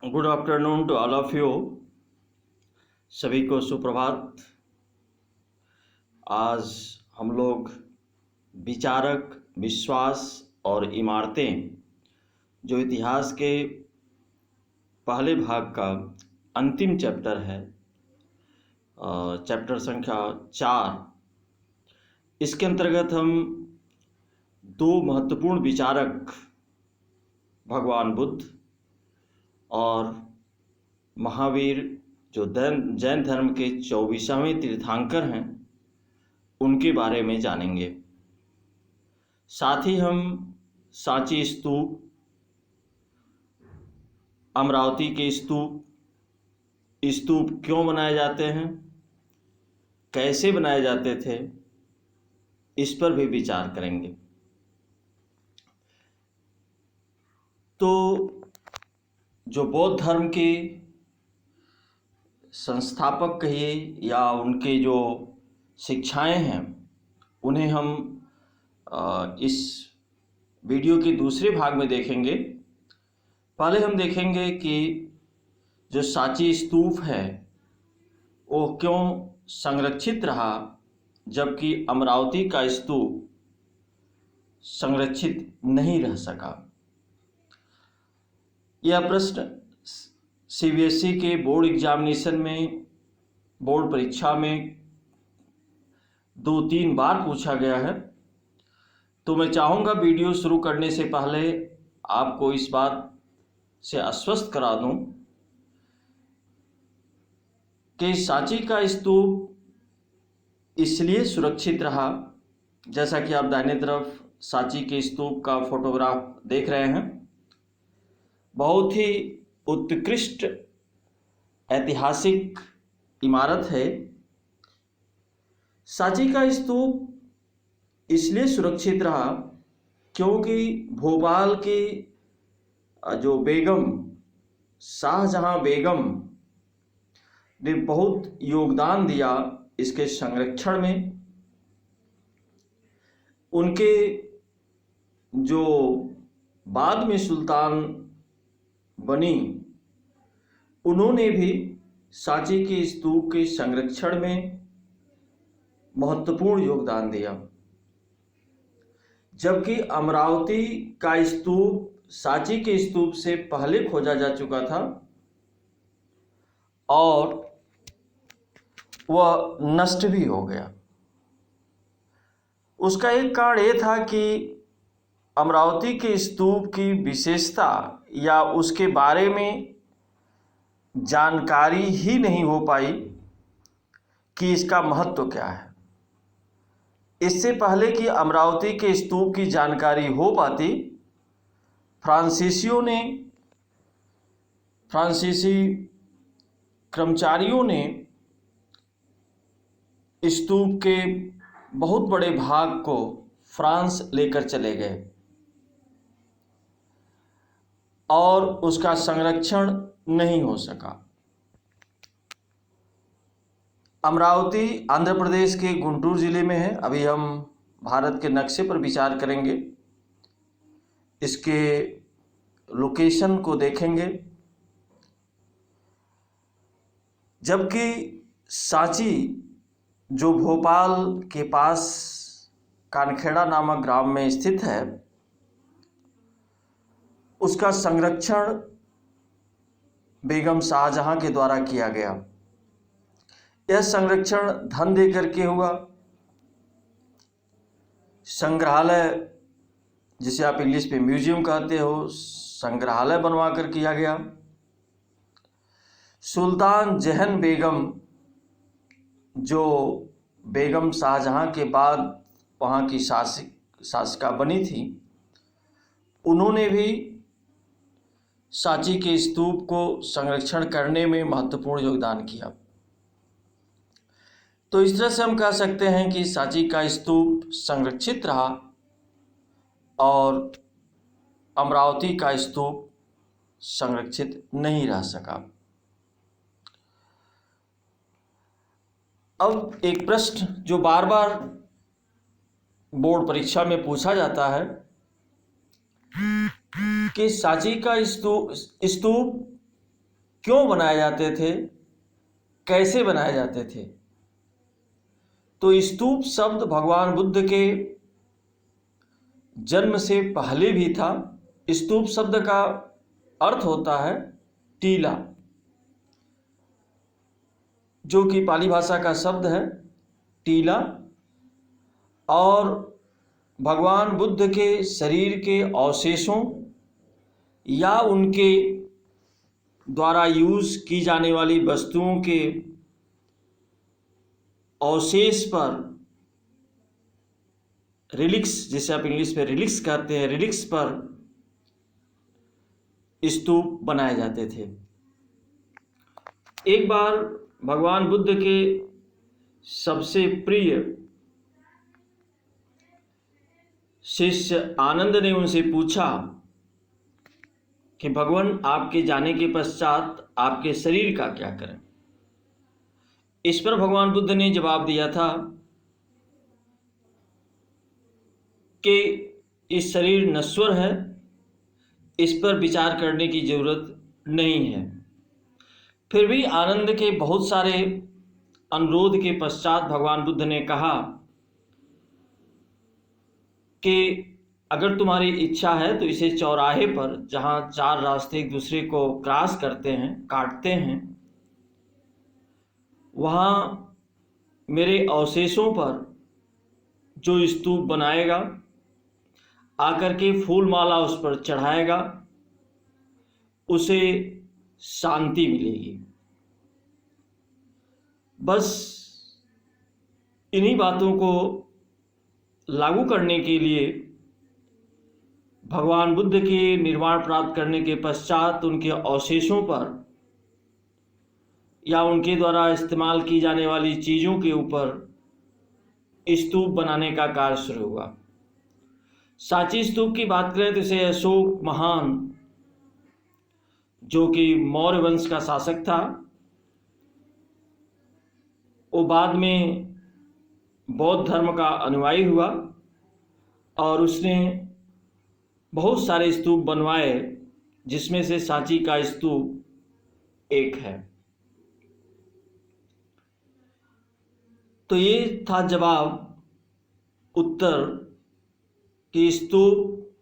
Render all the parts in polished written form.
Good afternoon to all of you. सभी को सुप्रभात। आज हम लोग विचारक, विश्वास और इमारतें जो इतिहास के पहले भाग का अंतिम चैप्टर है, चैप्टर संख्या 4, इसके अंतर्गत हम दो महत्वपूर्ण विचारक भगवान बुद्ध और महावीर जो जैन धर्म के 24वें तीर्थंकर हैं, उनके बारे में जानेंगे। साथ ही हम सांची स्तूप, अमरावती के स्तूप क्यों बनाए जाते हैं, कैसे बनाए जाते थे, इस पर भी विचार करेंगे। तो जो बौद्ध धर्म के संस्थापक कहिए या उनके जो शिक्षाएं हैं, उन्हें हम इस वीडियो के दूसरे भाग में देखेंगे। पहले हम देखेंगे कि जो सांची स्तूप है वो क्यों संरक्षित रहा जबकि अमरावती का स्तूप संरक्षित नहीं रह सका। यह प्रश्न सीबीएसई के बोर्ड एग्जामिनेशन में, बोर्ड परीक्षा में 2-3 बार पूछा गया है। तो मैं चाहूँगा वीडियो शुरू करने से पहले आपको इस बात से आश्वस्त करा दूं कि सांची का स्तूप इसलिए सुरक्षित रहा, जैसा कि आप दाहिने तरफ सांची के स्तूप का फोटोग्राफ देख रहे हैं। बहुत ही उत्कृष्ट ऐतिहासिक इमारत है। सांची का स्तूप इसलिए सुरक्षित रहा क्योंकि भोपाल की जो बेगम, शाहजहां बेगम ने बहुत योगदान दिया इसके संरक्षण में। उनके जो बाद में सुल्तान बनी, उन्होंने भी सांची के स्तूप के संरक्षण में महत्वपूर्ण योगदान दिया। जबकि अमरावती का स्तूप सांची के स्तूप से पहले खोजा जा चुका था और वह नष्ट भी हो गया। उसका एक कारण ये था कि अमरावती के स्तूप की विशेषता या उसके बारे में जानकारी ही नहीं हो पाई कि इसका महत्व क्या है। इससे पहले कि अमरावती के स्तूप की जानकारी हो पाती, फ्रांसीसी कर्मचारियों ने स्तूप के बहुत बड़े भाग को फ्रांस लेकर चले गए और उसका संरक्षण नहीं हो सका। अमरावती आंध्र प्रदेश के गुंटूर जिले में है। अभी हम भारत के नक्शे पर विचार करेंगे, इसके लोकेशन को देखेंगे। जबकि सांची जो भोपाल के पास कानखेड़ा नामक ग्राम में स्थित है, उसका संरक्षण बेगम शाहजहां के द्वारा किया गया। यह संरक्षण धन दे करके हुआ। संग्रहालय, जिसे आप इंग्लिश में म्यूजियम कहते हो, संग्रहालय बनवा कर किया गया। सुल्तान जहन बेगम, जो बेगम शाहजहां के बाद वहाँ की शासिका बनी थी, उन्होंने भी सांची के स्तूप को संरक्षण करने में महत्वपूर्ण योगदान किया। तो इस तरह से हम कह सकते हैं कि सांची का स्तूप संरक्षित रहा और अमरावती का स्तूप संरक्षित नहीं रह सका। अब एक प्रश्न जो बार बार बोर्ड परीक्षा में पूछा जाता है कि सांची का स्तूप क्यों बनाए जाते थे, कैसे बनाए जाते थे। तो स्तूप शब्द भगवान बुद्ध के जन्म से पहले भी था। स्तूप शब्द का अर्थ होता है टीला, जो कि पाली भाषा का शब्द है टीला, और भगवान बुद्ध के शरीर के अवशेषों या उनके द्वारा यूज की जाने वाली वस्तुओं के अवशेष पर, रिलिक्स, जिसे आप इंग्लिश में रिलिक्स कहते हैं, रिलिक्स पर स्तूप बनाए जाते थे। एक बार भगवान बुद्ध के सबसे प्रिय शिष्य आनंद ने उनसे पूछा कि भगवान, आपके जाने के पश्चात आपके शरीर का क्या करें। इस पर भगवान बुद्ध ने जवाब दिया था कि इस शरीर नश्वर है, इस पर विचार करने की जरूरत नहीं है। फिर भी आनंद के बहुत सारे अनुरोध के पश्चात भगवान बुद्ध ने कहा कि अगर तुम्हारी इच्छा है तो इसे चौराहे पर, जहाँ चार रास्ते एक दूसरे को क्रॉस करते हैं, काटते हैं, वहाँ मेरे अवशेषों पर जो स्तूप बनाएगा, आकर के फूल माला उस पर चढ़ाएगा, उसे शांति मिलेगी। बस इन्हीं बातों को लागू करने के लिए भगवान बुद्ध के निर्वाण प्राप्त करने के पश्चात उनके अवशेषों पर या उनके द्वारा इस्तेमाल की जाने वाली चीज़ों के ऊपर स्तूप बनाने का कार्य शुरू हुआ। सांची स्तूप की बात करें तो इसे अशोक महान, जो कि मौर्य वंश का शासक था, वो बाद में बौद्ध धर्म का अनुयायी हुआ और उसने बहुत सारे स्तूप बनवाए, जिसमें से सांची का स्तूप एक है। तो ये था जवाब उत्तर कि स्तूप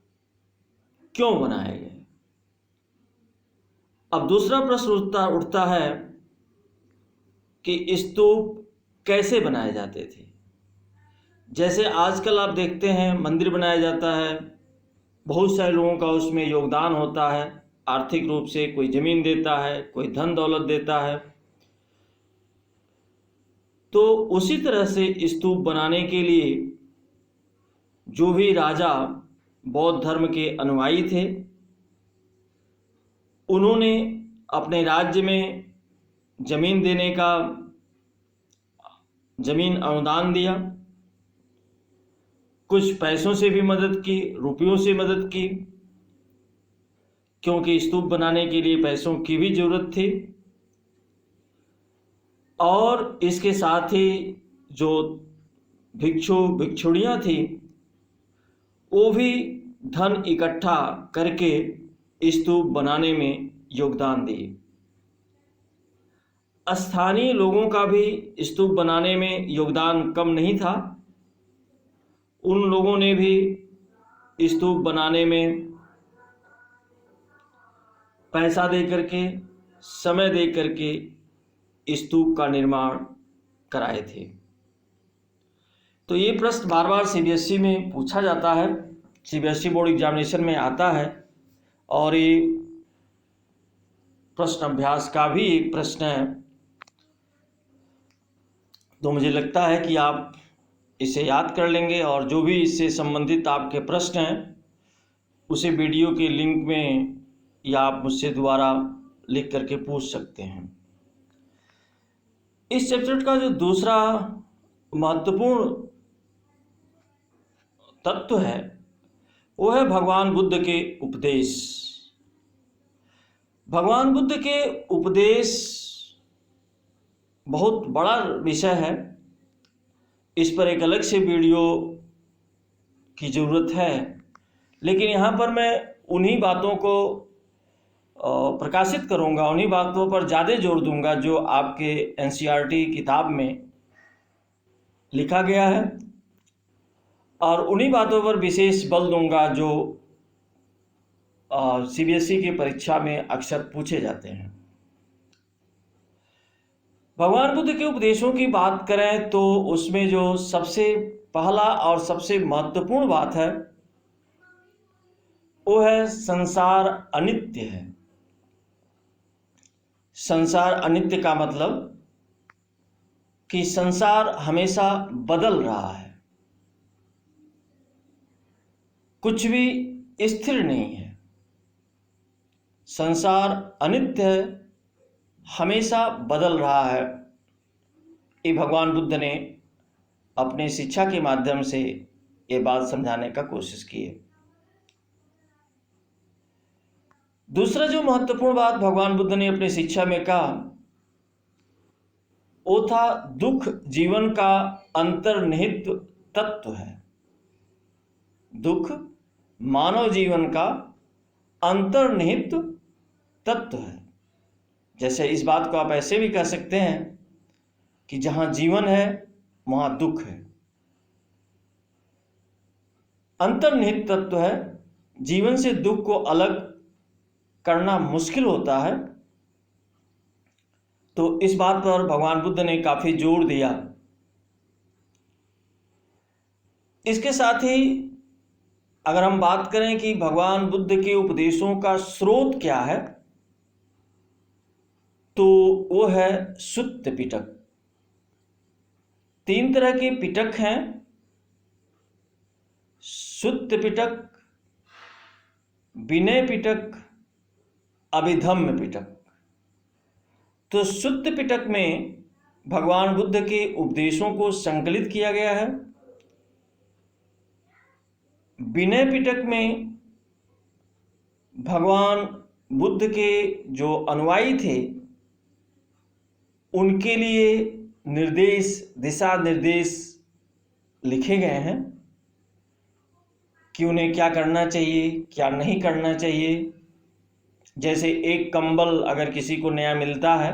क्यों बनाए गए। अब दूसरा प्रश्न उठता है कि स्तूप कैसे बनाए जाते थे। जैसे आजकल आप देखते हैं मंदिर बनाया जाता है, बहुत सारे लोगों का उसमें योगदान होता है आर्थिक रूप से, कोई ज़मीन देता है, कोई धन दौलत देता है। तो उसी तरह से स्तूप बनाने के लिए जो भी राजा बौद्ध धर्म के अनुयायी थे, उन्होंने अपने राज्य में जमीन देने का, जमीन अनुदान दिया, कुछ पैसों से भी मदद की, रुपयों से मदद की, क्योंकि स्तूप बनाने के लिए पैसों की भी जरूरत थी। और इसके साथ ही जो भिक्षु भिक्षुणियाँ थी, वो भी धन इकट्ठा करके स्तूप बनाने में योगदान दिए। स्थानीय लोगों का भी स्तूप बनाने में योगदान कम नहीं था। उन लोगों ने भी स्तूप बनाने में पैसा दे करके, समय दे करके स्तूप का निर्माण कराए थे। तो ये प्रश्न बार बार सीबीएसई में पूछा जाता है, सीबीएसई बोर्ड एग्जामिनेशन में आता है, और ये प्रश्न अभ्यास का भी एक प्रश्न है। तो मुझे लगता है कि आप इसे याद कर लेंगे, और जो भी इससे संबंधित आपके प्रश्न हैं उसे वीडियो के लिंक में या आप मुझसे दोबारा लिख करके पूछ सकते हैं। इस चैप्टर का जो दूसरा महत्वपूर्ण तत्व है वो है भगवान बुद्ध के उपदेश। भगवान बुद्ध के उपदेश बहुत बड़ा विषय है, इस पर एक अलग से वीडियो की ज़रूरत है, लेकिन यहाँ पर मैं उन्हीं बातों को प्रकाशित करूंगा, उन्हीं बातों पर ज़्यादा जोर दूंगा जो आपके एनसीईआरटी किताब में लिखा गया है, और उन्हीं बातों पर विशेष बल दूंगा जो सीबीएसई की परीक्षा में अक्सर पूछे जाते हैं। भगवान बुद्ध के उपदेशों की बात करें तो उसमें जो सबसे पहला और सबसे महत्वपूर्ण बात है वो है संसार अनित्य है। संसार अनित्य का मतलब कि संसार हमेशा बदल रहा है, कुछ भी स्थिर नहीं है। संसार अनित्य है, हमेशा बदल रहा है। ये भगवान बुद्ध ने अपने शिक्षा के माध्यम से ये बात समझाने का कोशिश की है। दूसरा जो महत्वपूर्ण बात भगवान बुद्ध ने अपनी शिक्षा में कहा वो था दुख जीवन का अंतर्निहित तत्व है। दुख मानव जीवन का अंतर्निहित तत्व है। जैसे इस बात को आप ऐसे भी कह सकते हैं कि जहां जीवन है वहां दुख है। अंतर्निहित तत्व है। जीवन से दुख को अलग करना मुश्किल होता है, तो इस बात पर भगवान बुद्ध ने काफी जोर दिया। इसके साथ ही अगर हम बात करें कि भगवान बुद्ध के उपदेशों का स्रोत क्या है, तो वो है सुत्त पिटक। 3 तरह के पिटक हैं, सुत्त पिटक, विनय पिटक, अभिधम्म पिटक। तो सुत्त पिटक में भगवान बुद्ध के उपदेशों को संकलित किया गया है। विनय पिटक में भगवान बुद्ध के जो अनुयायी थे उनके लिए निर्देश, दिशा निर्देश लिखे गए हैं कि उन्हें क्या करना चाहिए, क्या नहीं करना चाहिए। जैसे एक कंबल अगर किसी को नया मिलता है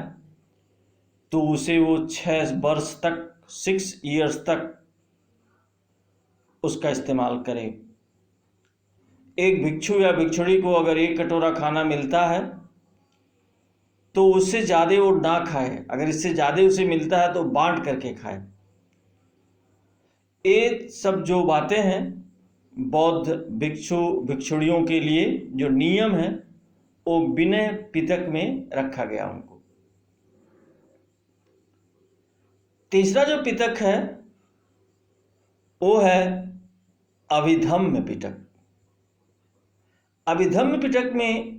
तो उसे वो 6 वर्ष तक, 6 ईयर्स तक उसका इस्तेमाल करे। एक भिक्षु या भिक्षुणी को अगर 1 कटोरा खाना मिलता है तो उससे ज़्यादा वो ना खाए, अगर इससे ज़्यादा उसे मिलता है तो बांट करके खाए। ये सब जो बातें हैं बौद्ध भिक्षु भिक्षुणियों के लिए जो नियम है वो विनय पिटक में रखा गया उनको। तीसरा जो पिटक है वो है अभिधम्म पिटक। अभिधम्म पिटक में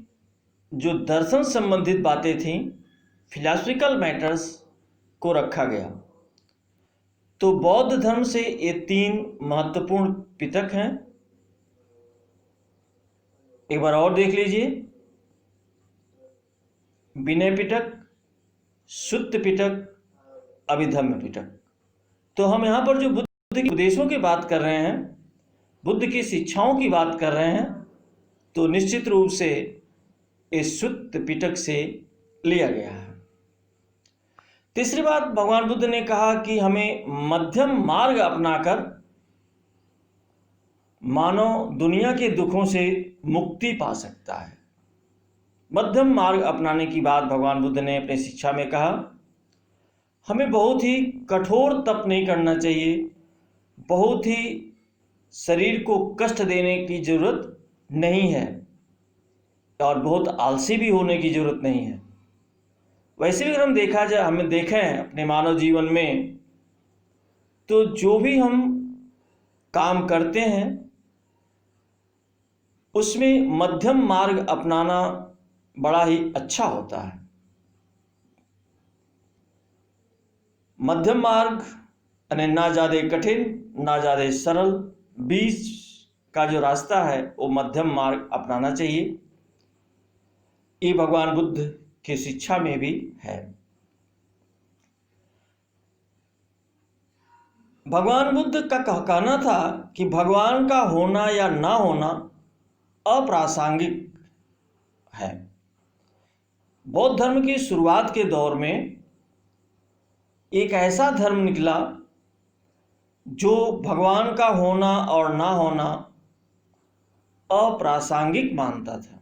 जो दर्शन संबंधित बातें थीं, फिलॉसफिकल मैटर्स को रखा गया। तो बौद्ध धर्म से ये 3 महत्वपूर्ण पिटक हैं। एक बार और देख लीजिए, विनय पिटक, सुत्त पिटक, अभिधम्म पिटक। तो हम यहाँ पर जो बुद्ध के उपदेशों की बात कर रहे हैं, बुद्ध की शिक्षाओं की बात कर रहे हैं, तो निश्चित रूप से इस सुत्त पिटक से लिया गया है। तीसरी बात भगवान बुद्ध ने कहा कि हमें मध्यम मार्ग अपनाकर मानव दुनिया के दुखों से मुक्ति पा सकता है। मध्यम मार्ग अपनाने की बात भगवान बुद्ध ने अपनी शिक्षा में कहा। हमें बहुत ही कठोर तप नहीं करना चाहिए, बहुत ही शरीर को कष्ट देने की जरूरत नहीं है, और बहुत आलसी भी होने की जरूरत नहीं है। वैसे भी अगर हम देखा जाए, हमें देखें अपने मानव जीवन में, तो जो भी हम काम करते हैं उसमें मध्यम मार्ग अपनाना बड़ा ही अच्छा होता है। मध्यम मार्ग यानी ना ज़्यादा कठिन ना ज़्यादा सरल, बीच का जो रास्ता है वो मध्यम मार्ग अपनाना चाहिए। ये भगवान बुद्ध की शिक्षा में भी है। भगवान बुद्ध का कहना था कि भगवान का होना या ना होना अप्रासंगिक है। बौद्ध धर्म की शुरुआत के दौर में एक ऐसा धर्म निकला जो भगवान का होना और ना होना अप्रासंगिक मानता था।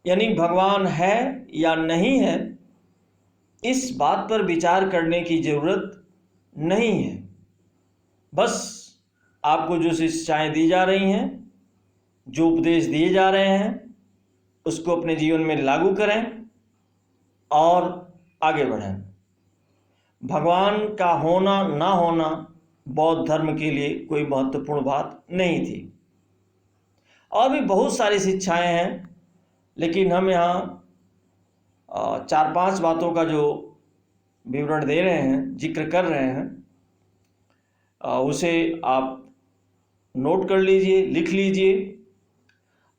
यानी भगवान है या नहीं है, इस बात पर विचार करने की जरूरत नहीं है। बस आपको जो शिक्षाएं दी जा रही हैं, जो उपदेश दिए जा रहे हैं, उसको अपने जीवन में लागू करें और आगे बढ़ें। भगवान का होना ना होना बौद्ध धर्म के लिए कोई महत्वपूर्ण बात नहीं थी। और भी बहुत सारी शिक्षाएं हैं, लेकिन हम यहाँ 4-5 बातों का जो विवरण दे रहे हैं, जिक्र कर रहे हैं, उसे आप नोट कर लीजिए, लिख लीजिए।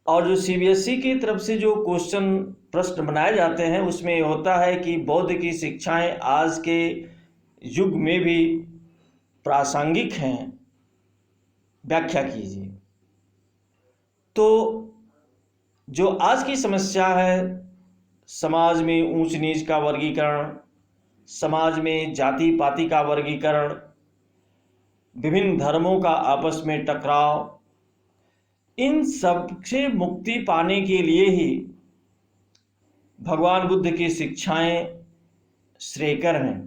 और जो सीबीएसई की तरफ से जो प्रश्न बनाए जाते हैं, उसमें ये होता है कि बौद्ध की शिक्षाएं आज के युग में भी प्रासंगिक हैं, व्याख्या कीजिए। तो जो आज की समस्या है, समाज में ऊंच नीच का वर्गीकरण, समाज में जाति पाति का वर्गीकरण, विभिन्न धर्मों का आपस में टकराव, इन सब से मुक्ति पाने के लिए ही भगवान बुद्ध की शिक्षाएं श्रेयकर हैं।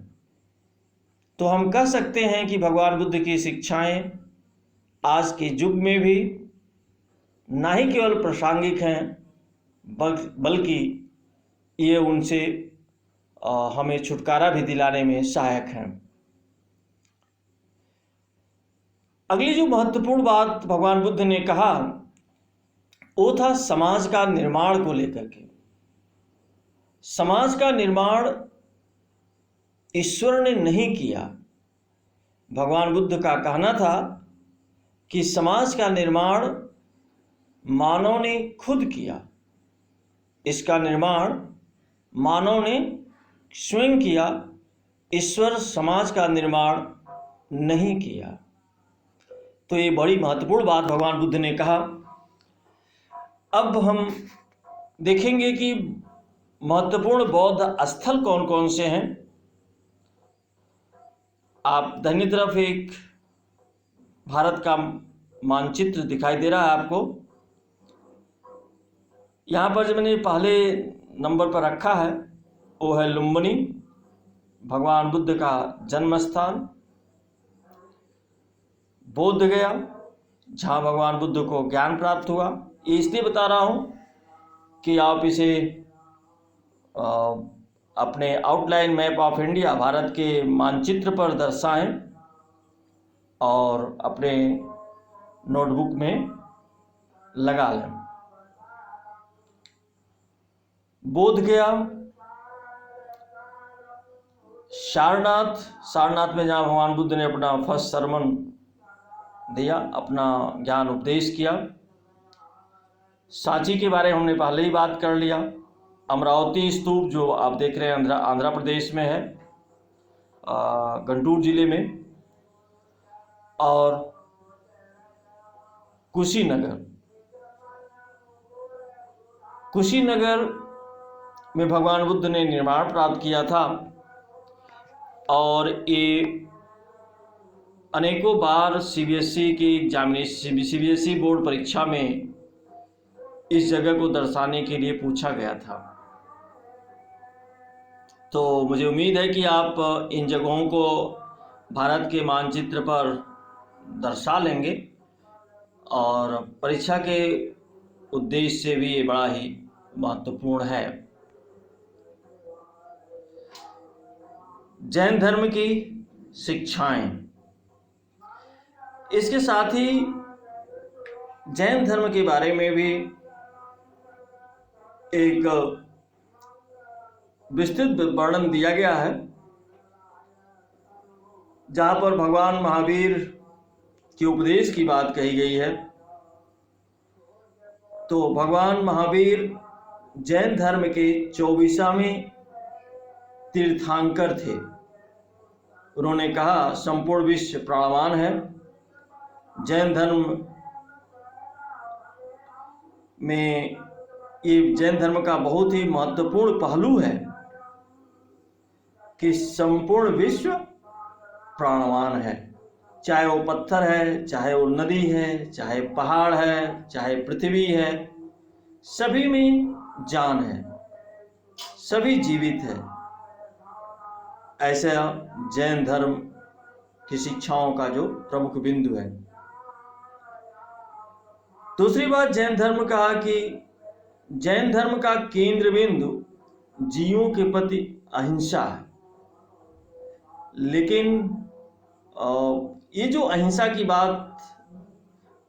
तो हम कह सकते हैं कि भगवान बुद्ध की शिक्षाएं आज के युग में भी ना ही केवल प्रासंगिक हैं, बल्कि ये उनसे हमें छुटकारा भी दिलाने में सहायक हैं। अगली जो महत्वपूर्ण बात भगवान बुद्ध ने कहा, वो था समाज का निर्माण को लेकर के। समाज का निर्माण ईश्वर ने नहीं किया। भगवान बुद्ध का कहना था कि समाज का निर्माण मानव ने खुद किया। इसका निर्माण मानव ने स्वयं किया। ईश्वर समाज का निर्माण नहीं किया। तो ये बड़ी महत्वपूर्ण बात भगवान बुद्ध ने कहा। अब हम देखेंगे कि महत्वपूर्ण बौद्ध स्थल कौन कौन से हैं। आप दाहिनी तरफ एक भारत का मानचित्र दिखाई दे रहा है आपको। यहाँ पर जो मैंने पहले नंबर पर रखा है वो है लुम्बिनी, भगवान बुद्ध का जन्म स्थान। बोध गया, जहाँ भगवान बुद्ध को ज्ञान प्राप्त हुआ। ये इसलिए बता रहा हूँ कि आप इसे अपने outline map of India, Bharat के मानचित्र पर दर्शाएं और अपने नोटबुक में लगा लें। बोध गया, सारनाथ में जहाँ भगवान बुद्ध ने अपना फर्स्ट सरमन दिया, अपना ज्ञान उपदेश किया। सांची के बारे में हमने पहले ही बात कर लिया। अमरावती स्तूप जो आप देख रहे हैं आंध्र प्रदेश में है, गुंटूर जिले में। और कुशीनगर में भगवान बुद्ध ने निर्माण प्राप्त किया था। और ये अनेकों बार सीबीएसई बोर्ड परीक्षा में इस जगह को दर्शाने के लिए पूछा गया था। तो मुझे उम्मीद है कि आप इन जगहों को भारत के मानचित्र पर दर्शा लेंगे और परीक्षा के उद्देश्य से भी ये बड़ा ही महत्वपूर्ण है। जैन धर्म की शिक्षाएं, इसके साथ ही जैन धर्म के बारे में भी एक विस्तृत वर्णन दिया गया है, जहाँ पर भगवान महावीर के उपदेश की बात कही गई है। तो भगवान महावीर जैन धर्म के 24वें तीर्थंकर थे। उन्होंने कहा, संपूर्ण विश्व प्राणवान है। जैन धर्म में ये जैन धर्म का बहुत ही महत्वपूर्ण पहलू है कि संपूर्ण विश्व प्राणवान है। चाहे वो पत्थर है, चाहे वो नदी है, चाहे पहाड़ है, चाहे पृथ्वी है, सभी में जान है, सभी जीवित है। ऐसा जैन धर्म की शिक्षाओं का जो प्रमुख बिंदु है। दूसरी बात जैन धर्म कहा कि जैन धर्म का केंद्र बिंदु जीवों के प्रति अहिंसा है। लेकिन ये जो अहिंसा की बात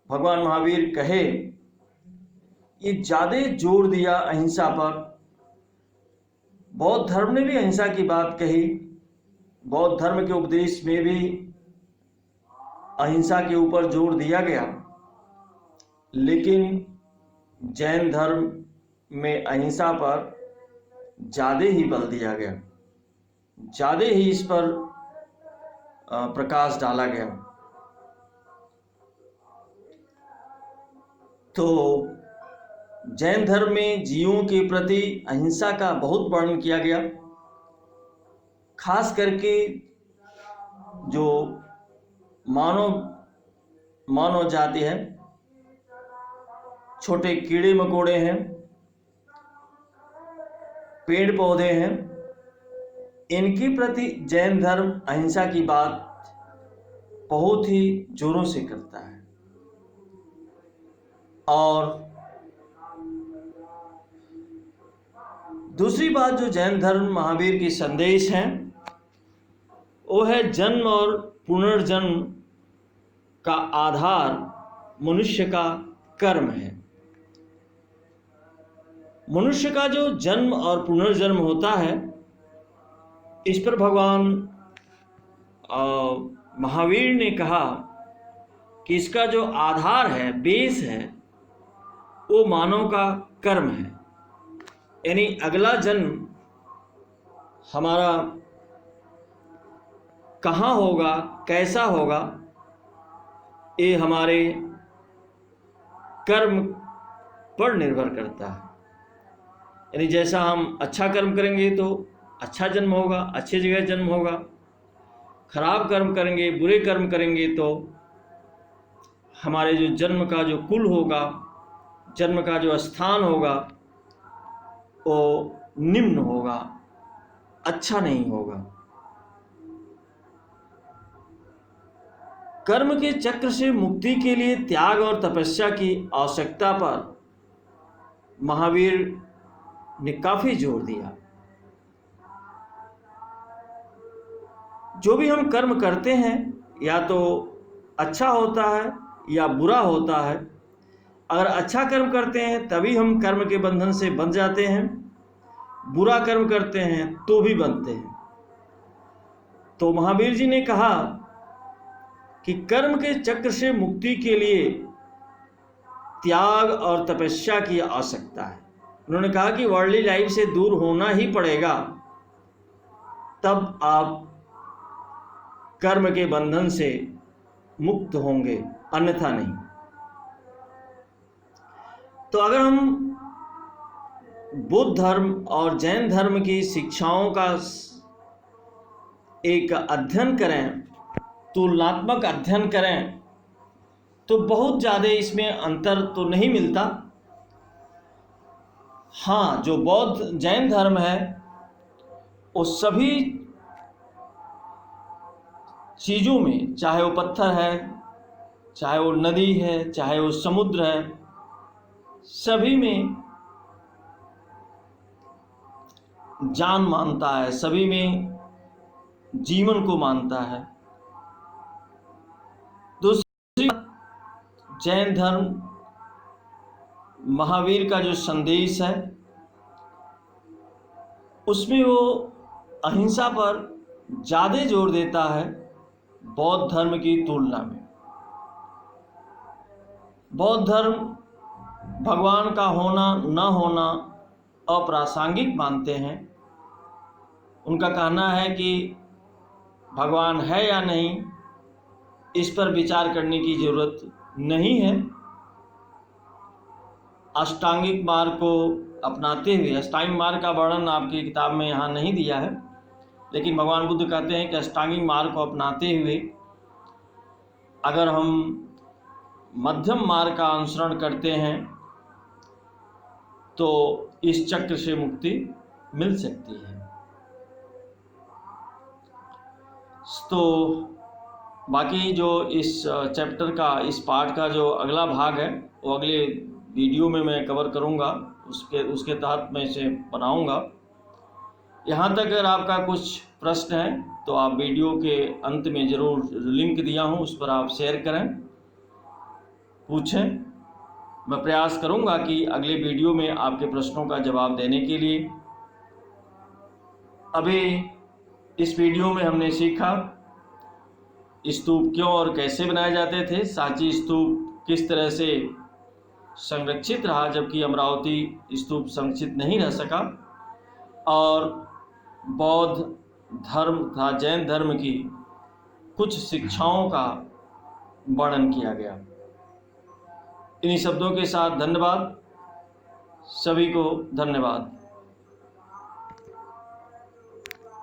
भगवान महावीर कहे, ये ज़्यादा जोर दिया अहिंसा पर। बौद्ध धर्म ने भी अहिंसा की बात कही, बौद्ध धर्म के उपदेश में भी अहिंसा के ऊपर जोर दिया गया, लेकिन जैन धर्म में अहिंसा पर ज़्यादा ही बल दिया गया, ज़्यादा ही इस पर प्रकाश डाला गया। तो जैन धर्म में जीवों के प्रति अहिंसा का बहुत वर्णन किया गया। खास करके जो मानव जाति है, छोटे कीड़े मकोड़े हैं, पेड़ पौधे हैं, इनके प्रति जैन धर्म अहिंसा की बात बहुत ही जोरों से करता है। और दूसरी बात जो जैन धर्म महावीर की संदेश है, वो है जन्म और पुनर्जन्म का आधार मनुष्य का कर्म है। मनुष्य का जो जन्म और पुनर्जन्म होता है, इस पर भगवान महावीर ने कहा कि इसका जो आधार है, बेस है, वो मानव का कर्म है। यानी अगला जन्म हमारा कहाँ होगा, कैसा होगा, ये हमारे कर्म पर निर्भर करता है। यानी जैसा हम अच्छा कर्म करेंगे तो अच्छा जन्म होगा, अच्छी जगह जन्म होगा। खराब कर्म करेंगे, बुरे कर्म करेंगे तो हमारे जो जन्म का जो कुल होगा, जन्म का जो स्थान होगा, वो निम्न होगा, अच्छा नहीं होगा। कर्म के चक्र से मुक्ति के लिए त्याग और तपस्या की आवश्यकता पर महावीर ने काफी जोर दिया। जो भी हम कर्म करते हैं, या तो अच्छा होता है या बुरा होता है। अगर अच्छा कर्म करते हैं तभी हम कर्म के बंधन से बंध जाते हैं, बुरा कर्म करते हैं तो भी बंधते हैं। तो महावीर जी ने कहा कि कर्म के चक्र से मुक्ति के लिए त्याग और तपस्या की आवश्यकता है। उन्होंने कहा कि वर्ल्डली लाइफ से दूर होना ही पड़ेगा, तब आप कर्म के बंधन से मुक्त होंगे, अन्यथा नहीं। तो अगर हम बुद्ध धर्म और जैन धर्म की शिक्षाओं का एक अध्ययन करें, तुलनात्मक अध्ययन करें, तो बहुत ज़्यादा इसमें अंतर तो नहीं मिलता। हाँ, जो बौद्ध जैन धर्म है, वो सभी चीज़ों में, चाहे वो पत्थर है, चाहे वो नदी है, चाहे वो समुद्र है, सभी में जान मानता है, सभी में जीवन को मानता है। दूसरी जैन धर्म महावीर का जो संदेश है, उसमें वो अहिंसा पर ज़्यादा जोर देता है बौद्ध धर्म की तुलना में। बौद्ध धर्म भगवान का होना न होना अप्रासंगिक मानते हैं। उनका कहना है कि भगवान है या नहीं, इस पर विचार करने की ज़रूरत नहीं है। अष्टांगिक मार्ग को अपनाते हुए, अष्टांगिक मार्ग का वर्णन आपकी किताब में यहाँ नहीं दिया है, लेकिन भगवान बुद्ध कहते हैं कि अष्टांगिक मार्ग को अपनाते हुए अगर हम मध्यम मार्ग का अनुसरण करते हैं तो इस चक्र से मुक्ति मिल सकती है। तो बाकी जो इस चैप्टर का, इस पार्ट का जो अगला भाग है वो अगले वीडियो में मैं कवर करूँगा, उसके तहत मैं इसे बनाऊँगा। यहाँ तक अगर आपका कुछ प्रश्न है तो आप वीडियो के अंत में ज़रूर लिंक दिया हूँ, उस पर आप शेयर करें, पूछें। मैं प्रयास करूँगा कि अगले वीडियो में आपके प्रश्नों का जवाब देने के लिए। अभी इस वीडियो में हमने सीखा स्तूप क्यों और कैसे बनाए जाते थे, सांची स्तूप किस तरह से संरक्षित रहा जबकि अमरावती स्तूप संरक्षित नहीं रह सका, और बौद्ध धर्म तथा जैन धर्म की कुछ शिक्षाओं का वर्णन किया गया। इन्हीं शब्दों के साथ धन्यवाद, सभी को धन्यवाद।